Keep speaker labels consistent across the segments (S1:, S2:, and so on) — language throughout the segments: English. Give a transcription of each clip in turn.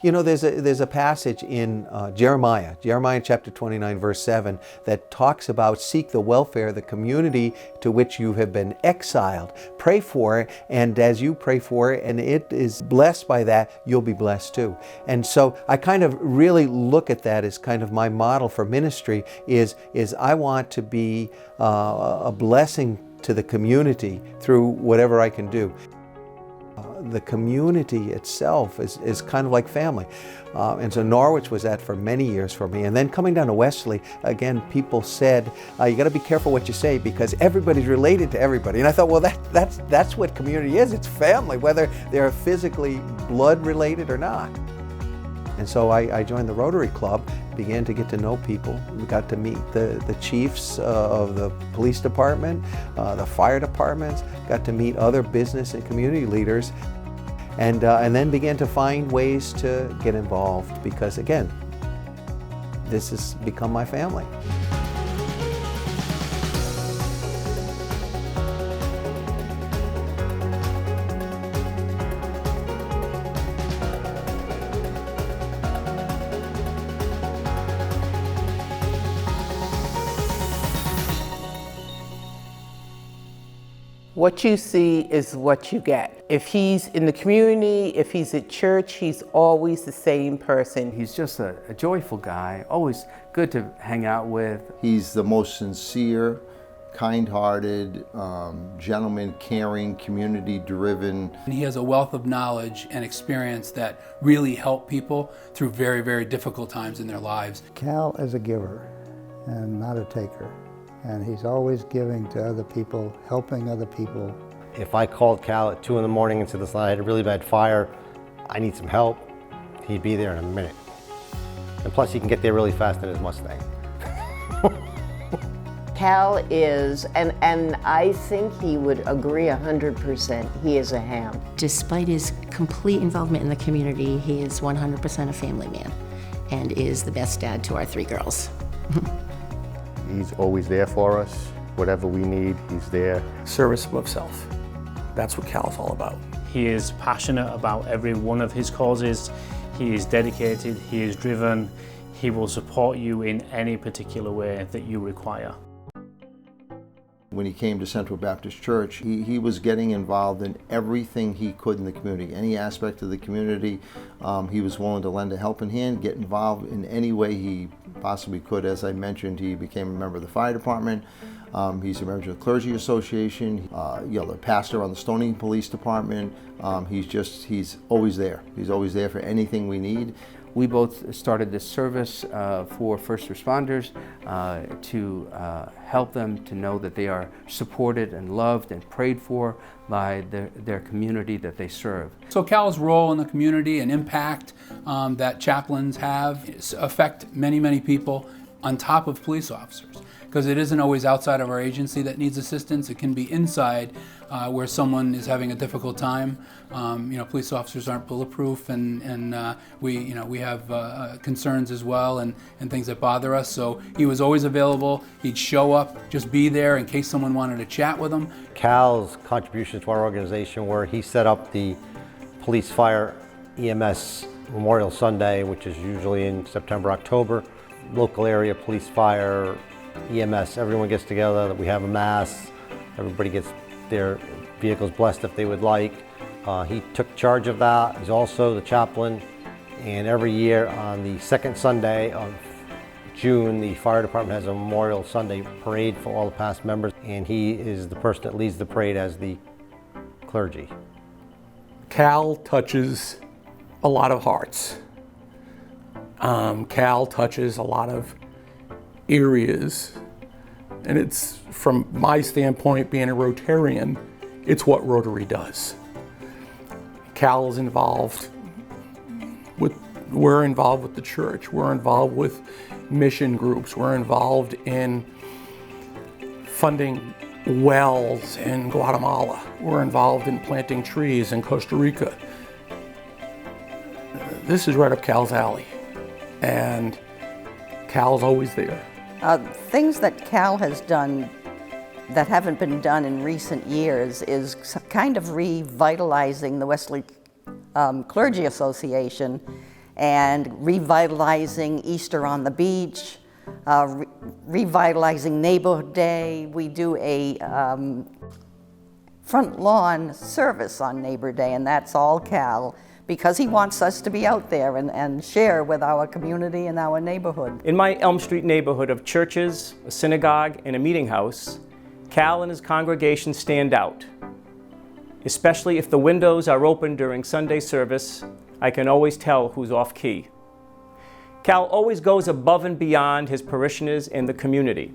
S1: You know, there's a passage in Jeremiah chapter 29, verse 7, that talks about seek the welfare of the community to which you have been exiled. Pray for it, and as you pray for it, and it is blessed by that, you'll be blessed too. And so I kind of really look at that as kind of my model for ministry is I want to be a blessing to the community through whatever I can do. The community itself is kind of like family. And so Norwich was that for many years for me. And then coming down to Wesley, again, people said, you got to be careful what you say because everybody's related to everybody. And I thought, well, that's what community is. It's family, whether they're physically blood related or not. And so I joined the Rotary Club, began to get to know people. We got to meet the chiefs of the police department, the fire departments, got to meet other business and community leaders, and then began to find ways to get involved because, again, this has become my family.
S2: What you see is what you get. If he's in the community, if he's at church, he's always the same person.
S3: He's just a joyful guy, always good to hang out with.
S4: He's the most sincere, kind-hearted, gentleman, caring, community-driven.
S5: He has a wealth of knowledge and experience that really help people through very, very difficult times in their lives.
S6: Cal is a giver and not a taker. And he's always giving to other people, helping other people.
S7: If I called Cal at 2 in the morning and said, listen, I had a really bad fire, I need some help, he'd be there in a minute. And plus he can get there really fast in his Mustang.
S8: Cal is, and I think he would agree 100%, he is a ham.
S9: Despite his complete involvement in the community, he is 100% a family man and is the best dad to our 3 girls.
S10: He's always there for us. Whatever we need, he's there.
S11: Service above self. That's what Cal's all about.
S12: He is passionate about every one of his causes. He is dedicated, he is driven. He will support you in any particular way that you require.
S4: When he came to Central Baptist Church, he was getting involved in everything he could in the community. Any aspect of the community, he was willing to lend a helping hand, get involved in any way he possibly could. As I mentioned, he became a member of the fire department. He's a member of the Clergy Association, the pastor on the Stony Police Department. He's always there. He's always there for anything we need.
S3: We both started this service for first responders to help them to know that they are supported and loved and prayed for by their community that they serve.
S5: So Cal's role in the community and impact that chaplains have affect many, many people on top of police officers. Because it isn't always outside of our agency that needs assistance. It can be inside where someone is having a difficult time. Police officers aren't bulletproof, and we have concerns as well and things that bother us. So he was always available. He'd show up, just be there in case someone wanted to chat with him.
S7: Cal's contributions to our organization were he set up the Police Fire EMS Memorial Sunday, which is usually in September, October. Local area police, fire, EMS, everyone gets together, we have a mass, everybody gets their vehicles blessed if they would like. He took charge of that. He's also the chaplain, and every year on the second Sunday of June, the fire department has a Memorial Sunday parade for all the past members, and he is the person that leads the parade as the clergy.
S11: Cal touches a lot of hearts. Cal touches a lot of areas, and it's, from my standpoint, being a Rotarian, it's what Rotary does. Cal is involved with, we're involved with the church, we're involved with mission groups, we're involved in funding wells in Guatemala, we're involved in planting trees in Costa Rica. This is right up Cal's alley, and Cal's always there.
S8: Things that Cal has done that haven't been done in recent years is kind of revitalizing the Wesley Clergy Association
S13: and revitalizing Easter on the Beach, revitalizing Neighborhood Day. We do a front lawn service on Neighbor Day, and that's all Cal, because he wants us to be out there and share with our community and our neighborhood.
S14: In my Elm Street neighborhood of churches, a synagogue, and a meeting house, Cal and his congregation stand out. Especially if the windows are open during Sunday service, I can always tell who's off key. Cal always goes above and beyond his parishioners and the community.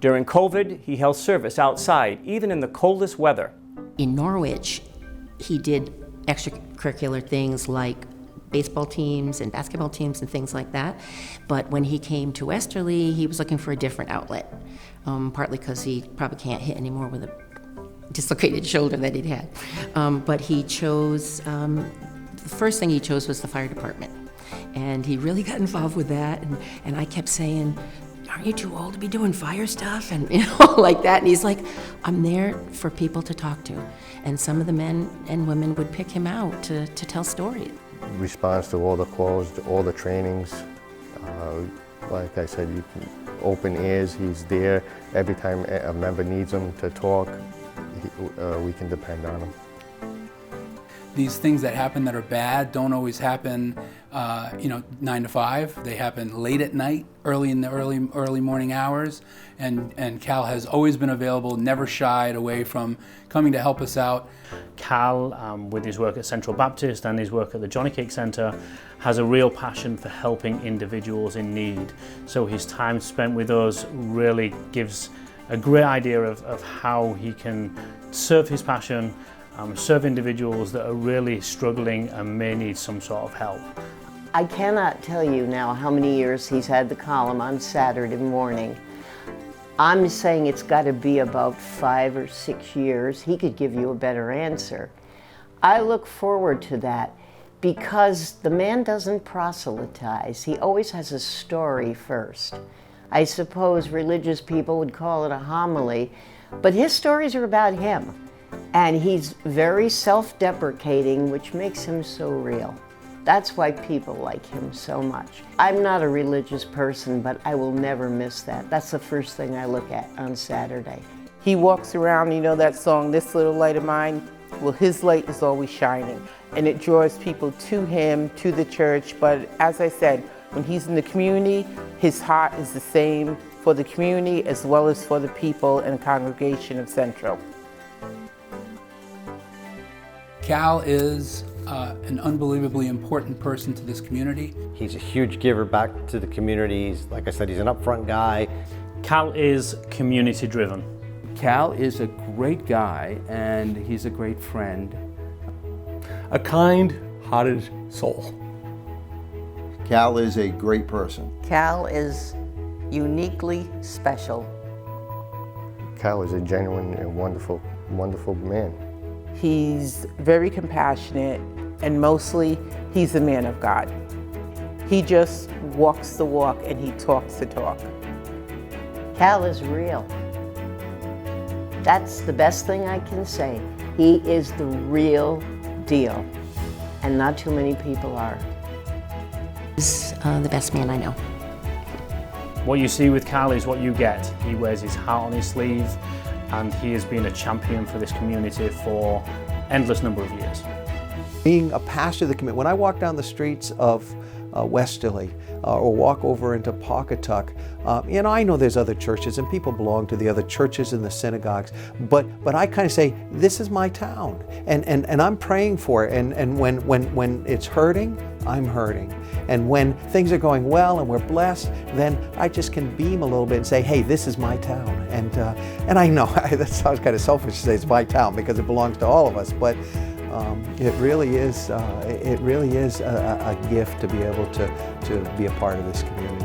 S14: During COVID, he held service outside, even in the coldest weather.
S9: In Norwich, he did extracurricular things like baseball teams and basketball teams and things like that. But when he came to Westerly, he was looking for a different outlet, partly because he probably can't hit anymore with a dislocated shoulder that he'd had. But he chose, the first thing he chose was the fire department. And he really got involved with that. And I kept saying, aren't you too old to be doing fire stuff? And like that. And he's like, I'm there for people to talk to. And some of the men and women would pick him out to tell stories.
S10: Responds to all the calls, to all the trainings. Like I said, you can open ears, he's there. Every time a member needs him to talk, we can depend on him.
S5: These things that happen that are bad don't always happen 9 to 5. They happen late at night, early in the early morning hours, and Cal has always been available, never shied away from coming to help us out.
S12: Cal, with his work at Central Baptist and his work at the Johnny Cake Center, has a real passion for helping individuals in need. So his time spent with us really gives a great idea of how he can serve his passion, serve individuals that are really struggling and may need some sort of help.
S8: I cannot tell you now how many years he's had the column on Saturday morning. I'm saying it's got to be about 5 or 6 years. He could give you a better answer. I look forward to that because the man doesn't proselytize. He always has a story first. I suppose religious people would call it a homily, but his stories are about him. And he's very self-deprecating, which makes him so real. That's why people like him so much. I'm not a religious person, but I will never miss that. That's the first thing I look at on Saturday.
S2: He walks around, you know that song, This Little Light of Mine? Well, his light is always shining, and it draws people to him, to the church. But as I said, when he's in the community, his heart is the same for the community as well as for the people and congregation of Central.
S5: Cal is an unbelievably important person to this community.
S7: He's a huge giver back to the communities. Like I said, he's an upfront guy.
S12: Cal is community driven.
S3: Cal is a great guy and he's a great friend.
S11: A kind-hearted soul.
S4: Cal is a great person.
S13: Cal is uniquely special.
S10: Cal is a genuine and wonderful, wonderful man.
S2: He's very compassionate, and mostly, he's a man of God. He just walks the walk and he talks the talk.
S8: Cal is real. That's the best thing I can say. He is the real deal, and not too many people are.
S9: He's the best man I know.
S12: What you see with Cal is what you get. He wears his heart on his sleeve, and he has been a champion for this community for endless number of years.
S1: Being a pastor of the community, when I walk down the streets of Westerly or walk over into Pawcatuck, I know there's other churches and people belong to the other churches and the synagogues, but I kind of say, this is my town, and I'm praying for it, and when it's hurting, I'm hurting. And when things are going well and we're blessed, then I just can beam a little bit and say, hey, this is my town. And I know that sounds kind of selfish to say it's my town because it belongs to all of us, but it really is a gift to be able to be a part of this community.